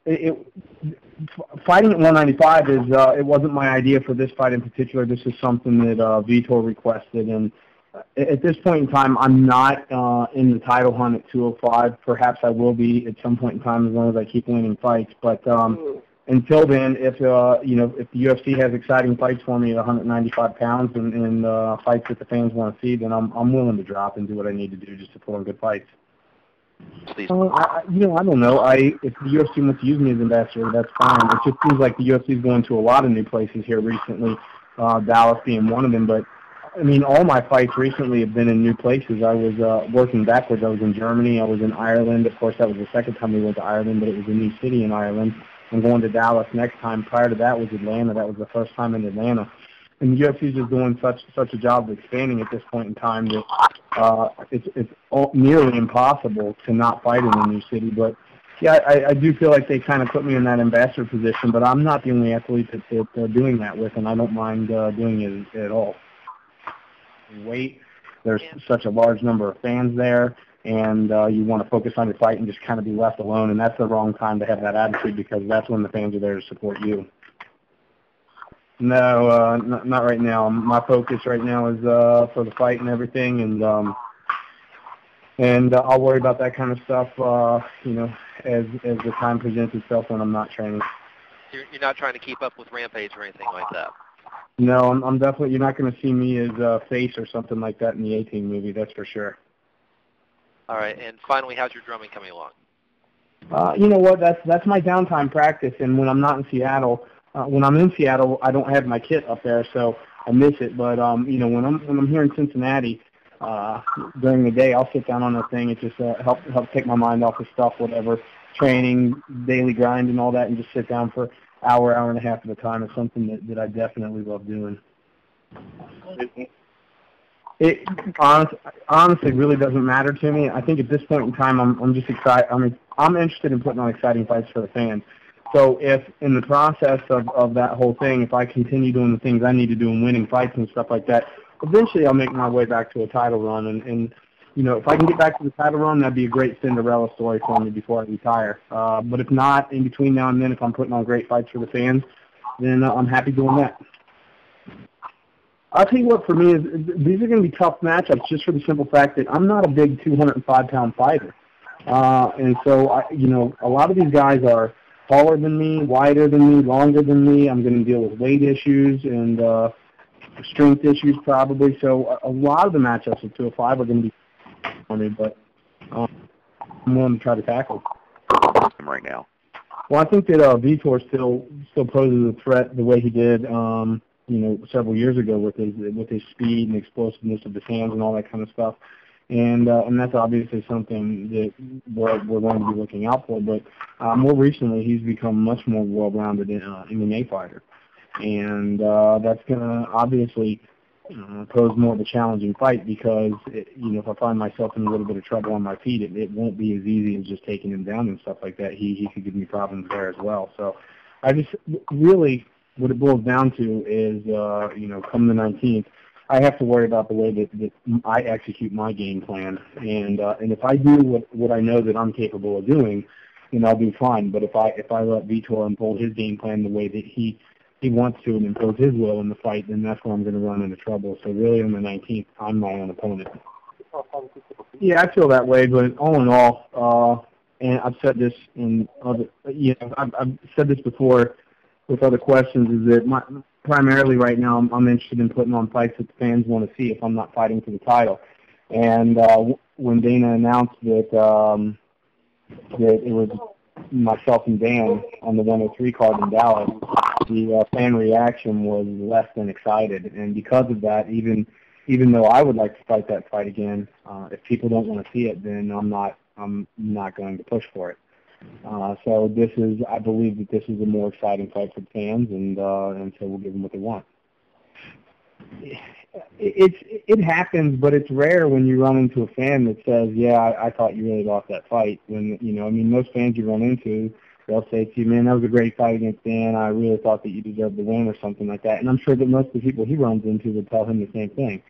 fighting at 195 is it wasn't my idea for this fight in particular. This is something that Vitor requested, and at this point in time, I'm not in the title hunt at 205. Perhaps I will be at some point in time as long as I keep winning fights. But until then, if if the UFC has exciting fights for me at 195 pounds and fights that the fans want to see, then I'm willing to drop and do what I need to do just to put on good fights. I don't know. If the UFC wants to use me as ambassador, that's fine. It just seems like the UFC is going to a lot of new places here recently, Dallas being one of them. But, I mean, all my fights recently have been in new places. I was working backwards. I was in Germany. I was in Ireland. Of course, that was the second time we went to Ireland, but it was a new city in Ireland. I'm going to Dallas next time. Prior to that was Atlanta. That was the first time in Atlanta. And the UFC is just doing such a job of expanding at this point in time that it's nearly impossible to not fight in a new city. But yeah, I do feel like they kind of put me in that ambassador position. But I'm not the only athlete that they're doing that with, and I don't mind doing it at all. Wait, there's such a large number of fans there, and you want to focus on your fight and just kind of be left alone. And that's the wrong time to have that attitude because that's when the fans are there to support you. No, not right now. My focus right now is for the fight and everything, and I'll worry about that kind of stuff, as the time presents itself when I'm not training. You're not trying to keep up with Rampage or anything like that? No, I'm definitely. You're not going to see me as Face or something like that in the A-Team movie. That's for sure. All right, and finally, how's your drumming coming along? You know what? That's my downtime practice, and when I'm not in Seattle. When I'm in Seattle, I don't have my kit up there, so I miss it. But when I'm here in Cincinnati during the day, I'll sit down on the thing. It just helps take my mind off of stuff, whatever training, daily grind, and all that, and just sit down for hour and a half at a time. It's something that I definitely love doing. It honestly really doesn't matter to me. I think at this point in time, I'm just excited. I'm interested in putting on exciting fights for the fans. So if in the process of that whole thing, if I continue doing the things I need to do and winning fights and stuff like that, eventually I'll make my way back to a title run. And if I can get back to the title run, that'd be a great Cinderella story for me before I retire. But if not, in between now and then, if I'm putting on great fights for the fans, then I'm happy doing that. I'll tell you what, for me, these are going to be tough matchups just for the simple fact that I'm not a big 205-pound fighter. And so, a lot of these guys are taller than me, wider than me, longer than me. I'm going to deal with weight issues and strength issues probably. So a lot of the matchups at 205 are going to be for me, but I'm willing to try to tackle them right now. Well, I think that Vitor still poses a threat the way he did, several years ago with his speed and explosiveness of his hands and all that kind of stuff. And that's obviously something that we're going to be looking out for. But more recently, he's become much more well-rounded MMA fighter, and that's going to obviously pose more of a challenging fight because if I find myself in a little bit of trouble on my feet, it won't be as easy as just taking him down and stuff like that. He could give me problems there as well. So I just really what it boils down to is come the 19th. I have to worry about the way that I execute my game plan, and if I do what I know that I'm capable of doing, then I'll do fine. But if I let Vitor unfold his game plan the way that he wants to and impose his will in the fight, then that's where I'm going to run into trouble. So really, on the 19th, I'm my own opponent. Yeah, I feel that way. But all in all, and I've said this in other, I've said this before with other questions, is that primarily right now, I'm interested in putting on fights that the fans want to see if I'm not fighting for the title. And when Dana announced that it was myself and Dan on the 103 card in Dallas, the fan reaction was less than excited. And because of that, even though I would like to fight that fight again, if people don't want to see it, then I'm not going to push for it. So I believe that this is a more exciting fight for the fans, and so we'll give them what they want. It happens, but it's rare when you run into a fan that says, "Yeah, I thought you really lost that fight." When most fans you run into, they'll say to you, "Man, that was a great fight against Dan. I really thought that you deserved the win," or something like that. And I'm sure that most of the people he runs into would tell him the same thing.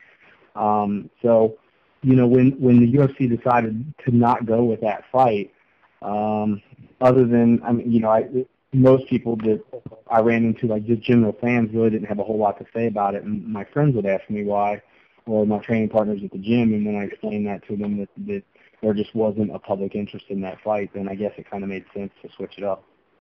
So, when the UFC decided to not go with that fight. Other than, I mean, most people that I ran into, like just general fans, really didn't have a whole lot to say about it. And my friends would ask me why, or my training partners at the gym, and when I explained that to them that there just wasn't a public interest in that fight, then I guess it kind of made sense to switch it up.